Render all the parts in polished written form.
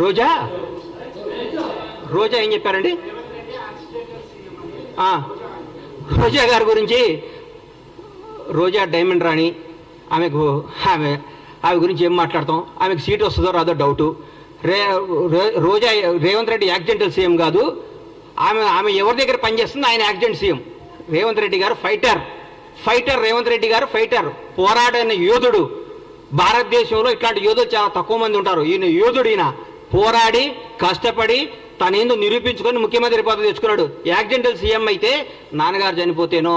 రోజా రోజా ఏం చెప్పారండి? రోజా గారి గురించి, రోజా డైమండ్ రాణి, ఆమె గురించి ఏం మాట్లాడతాం? ఆమెకు సీట్ వస్తుందో రాదో డౌటు. రోజా రేవంత్ రెడ్డి యాక్సిడెంటల్ సీఎం కాదు, ఆమె ఎవరి దగ్గర పనిచేస్తుంది? ఆయన యాక్సిడెంట్ సీఎం. రేవంత్ రెడ్డి గారు ఫైటర్ రేవంత్ రెడ్డి గారు ఫైటర్, పోరాడిన యోధుడు. భారతదేశంలో ఇట్లాంటి యోధులు చాలా తక్కువ మంది ఉంటారు. ఈయన యోధుడు. ఈయన పోరాడి కష్టపడి తనేందో నిరూపించుకొని ముఖ్యమంత్రి పదవి తెచ్చుకున్నాడు. యాక్సిడెంటల్ సీఎం అయితే నాన్నగారు చనిపోతేనో,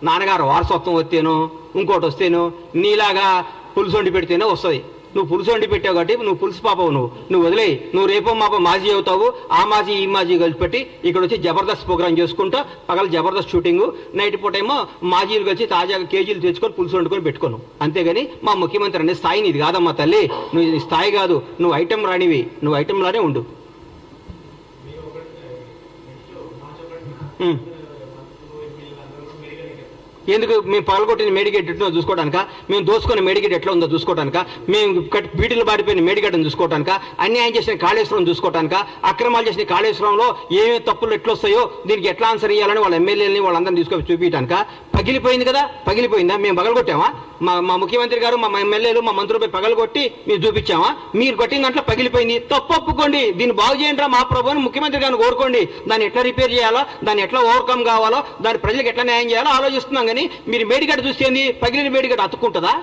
నాన్నగారు వారసత్వం వస్తేనో, ఇంకోటి వస్తేనో, నీలాగా పులుసు వండి పెడితేనే వస్తుంది. నువ్వు పులుసు వండి పెట్టావు కాబట్టి నువ్వు పులుసు పాపవు. నువ్వు వదిలేయి. నువ్వు రేపో మాపో మాజీ అవుతావు. ఆ మాజీ ఈ మాజీ కలిసి పెట్టి ఇక్కడ వచ్చి జబర్దస్త్ ప్రోగ్రామ్ చేసుకుంటా, పగల జబర్దస్త్ షూటింగ్, నైట్ పూట ఏమో మాజీలు కలిసి తాజాగా కేజీలు తెచ్చుకొని పులుసు వండుకొని పెట్టుకోను. అంతేగాని మా ముఖ్యమంత్రి అనే స్థాయి నీది కాదమ్మా తల్లి. నువ్వు స్థాయి కాదు, నువ్వు ఐటెం రానివి. నువ్వు ఐటెంలానే ఉండు. ఎందుకు? మేము పగలగొట్టిన మేడిగడ్డ ఎట్లా చూసుకోవడానిక? మేము దోసుకున్న మేడిగడ్డ ఎట్లా ఉందో చూసుకోవడానిక? మేము బీటీలు బాడిపోయిన మేడిగడ్డను చూసుకోవడానిక? అన్యాయం చేసిన కాళేశ్వరం చూసుకోవడానిక? అక్రమాలు చేసిన కాళేశ్వరంలో ఏమేమి తప్పులు ఎట్లా వస్తాయో దీనికి ఎట్లా ఆన్సర్ ఇవ్వాలని వాళ్ళ ఎమ్మెల్యేలని వాళ్ళందరినీ తీసుకొని చూపించడానిక? పగిలిపోయింది కదా, పగిలిపోయిందా? మేము పగలగొట్టామా? మా ముఖ్యమంత్రి గారు, మా ఎమ్మెల్యేలు, మా మంత్రులపై పగలగొట్టి మీరు చూపించామా? మీరు కొట్టిన దాంట్లో పగిలిపోయింది. తప్పు ఒప్పుకోండి. దీన్ని బాగు చేయండి మా ప్రభుత్వం ముఖ్యమంత్రి గారిని కోరుకోండి. దాన్ని ఎట్లా రిపేర్ చేయాలో, దాన్ని ఎట్లా ఓవర్కమ్ కావాలో, దాని ప్రజలకు ఎట్లా న్యాయం చేయాలో ఆలోచిస్తున్నాం. కానీ మీరు మేడిగడ్డ చూస్తేంది? పగిలిన మేడిగడ్డ అతుక్కుంటుందా?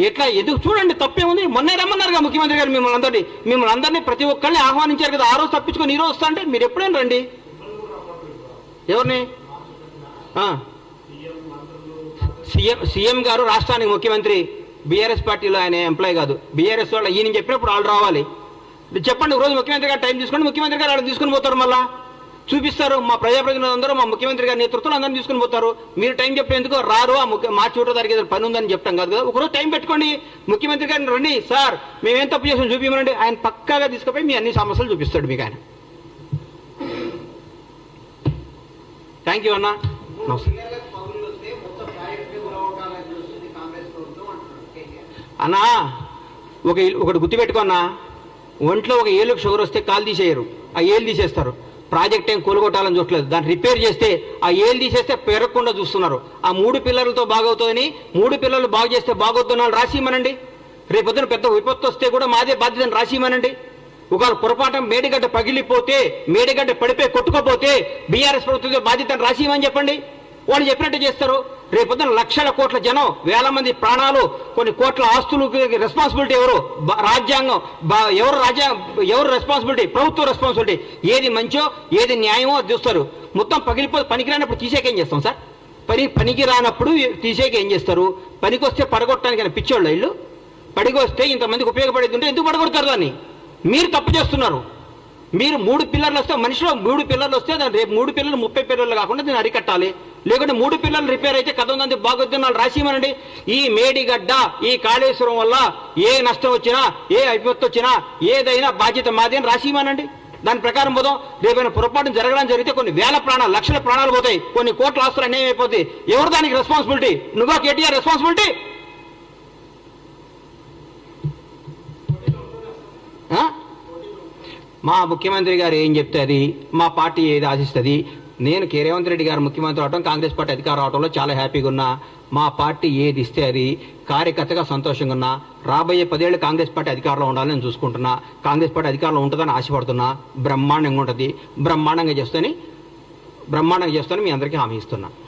ఎట్లా? ఎందుకు? చూడండి, తప్పేముంది. మొన్నే రమ్మన్నారుగా ముఖ్యమంత్రి గారు మిమ్మల్ని అందరినీ ప్రతి ఒక్కరిని ఆహ్వానించారు కదా. ఆ రోజు తప్పించుకొని ఈ రోజు వస్తా అంటే మీరు ఎప్పుడైనా రండి. ఎవరిని? సీఎం గారు రాష్ట్రానికి ముఖ్యమంత్రి. బీఆర్ఎస్ పార్టీలో ఆయన ఎంప్లాయ్ కాదు. బీఆర్ఎస్ వాళ్ళు ఈయన చెప్పినప్పుడు వాళ్ళు రావాలి. చెప్పండి, రోజు ముఖ్యమంత్రి గారు టైం తీసుకోండి. ముఖ్యమంత్రి గారు వాళ్ళు తీసుకుని పోతారు, మళ్ళా చూపిస్తారు. మా ప్రజాప్రతినిధులు అందరూ మా ముఖ్యమంత్రి గారి నేతృత్వంలో అందరినీ తీసుకుని పోతారు. మీరు టైం చెప్పేందుకు రారు. మార్చి 1వ తారీఖు పని ఉందని చెప్తాం కాదు కదా. ఒకరోజు టైం పెట్టుకోండి. ముఖ్యమంత్రి గారిని రండి, సార్ మేమేం తప్పు చేసాం చూపించమనండి. ఆయన పక్కాగా తీసుకుపోయి మీ అన్ని సమస్యలు చూపిస్తాడు మీకు ఆయన. థ్యాంక్ యూ అన్న. అన్నా ఒకటి గుర్తుపెట్టుకున్నా, ఒంట్లో ఒక ఏళ్ళకు షుగర్ వస్తే కాలు తీసేయరు, ఆ ఏళ్ళు తీసేస్తారు. ప్రాజెక్ట్ ఏం కూలగొట్టాలని చూడలేదు, దాన్ని రిపేర్ చేస్తే ఆ ఏళ్ళు తీసేస్తే పెరగకుండా చూస్తున్నారు. ఆ 3 పిల్లలతో బాగవుతుందని, 3 పిల్లలు బాగు చేస్తే బాగవుతున్నాను రాసిమనండి. రేపొద్దున పెద్ద విపత్తు వస్తే కూడా మాదే బాధ్యతను రాసిమనండి. ఒకవేళ పొరపాటు మేడిగడ్డ పగిలిపోతే, మేడిగడ్డ పడిపోయి కొట్టుకోపోతే బీఆర్ఎస్ ప్రభుత్వం బాధ్యతను రాసిమని చెప్పండి. వాళ్ళు చెప్పినట్టు చేస్తారు. రేపొద్దున లక్షల కోట్ల జనం, వేల మంది ప్రాణాలు, కొన్ని కోట్ల ఆస్తులు రెస్పాన్సిబిలిటీ ఎవరు? రాజ్యాంగం. ఎవరు రెస్పాన్సిబిలిటీ? ప్రభుత్వ రెస్పాన్సిబిలిటీ. ఏది మంచో ఏది న్యాయమో అది చూస్తారు. మొత్తం పగిలిపోతే పనికిరానప్పుడు తీసేకేం చేస్తాం సార్? పనికి రానప్పుడు తీసేకేం చేస్తారు? పనికి వస్తే పడగొట్టడానికి పిచ్చోళ్ళు ఇల్లు. పడికి వస్తే ఇంతమందికి ఉపయోగపడేది ఉంటే ఎందుకు పడగొడతారు దాన్ని? మీరు తప్పు చేస్తున్నారు. మీరు 3 పిల్లర్లు వస్తే, మనిషిలో 3 పిల్లర్లు వస్తే రేపు 3 పిల్లలు 30 పిల్లలు కాకుండా దీన్ని అరికట్టాలి. లేకుంటే 3 పిల్లలు రిపేర్ అయితే కథ ఉందని బాగొద్దున్నాళ్ళు రాసిమనండి. ఈ మేడిగడ్డ, ఈ కాళేశ్వరం వల్ల ఏ నష్టం వచ్చినా, ఏ విపత్తు వచ్చినా ఏదైనా బాధ్యత మాది అని రాసిమనండి. దాని ప్రకారం పోదాం. రేపైనా పొరపాటు జరగడం జరిగితే కొన్ని వేల ప్రాణాలు, లక్షల ప్రాణాలు పోతాయి, కొన్ని కోట్ల ఆస్తులు అన్యాయం అయిపోతాయి. ఎవరు దానికి రెస్పాన్సిబిలిటీ? నువ్వా కేటీఆర్ రెస్పాన్సిబిలిటీ? మా ముఖ్యమంత్రి గారు ఏం చెప్తే అది, మా పార్టీ ఏది ఆశిస్తుంది. నేను రేవంత్ రెడ్డి గారు ముఖ్యమంత్రి అవడం, కాంగ్రెస్ పార్టీ అధికారం అవడంలో చాలా హ్యాపీగా ఉన్నా. మా పార్టీ ఏది ఇస్తే అది కార్యకర్తగా సంతోషంగా ఉన్నా. రాబోయే 10 ఏళ్ళు కాంగ్రెస్ పార్టీ అధికారంలో ఉండాలని నేను చూసుకుంటున్నా. కాంగ్రెస్ పార్టీ అధికారంలో ఉంటుందని ఆశపడుతున్నా. బ్రహ్మాండంగా ఉంటుంది. బ్రహ్మాండంగా చేస్తానని మీ అందరికీ హామీ ఇస్తున్నా.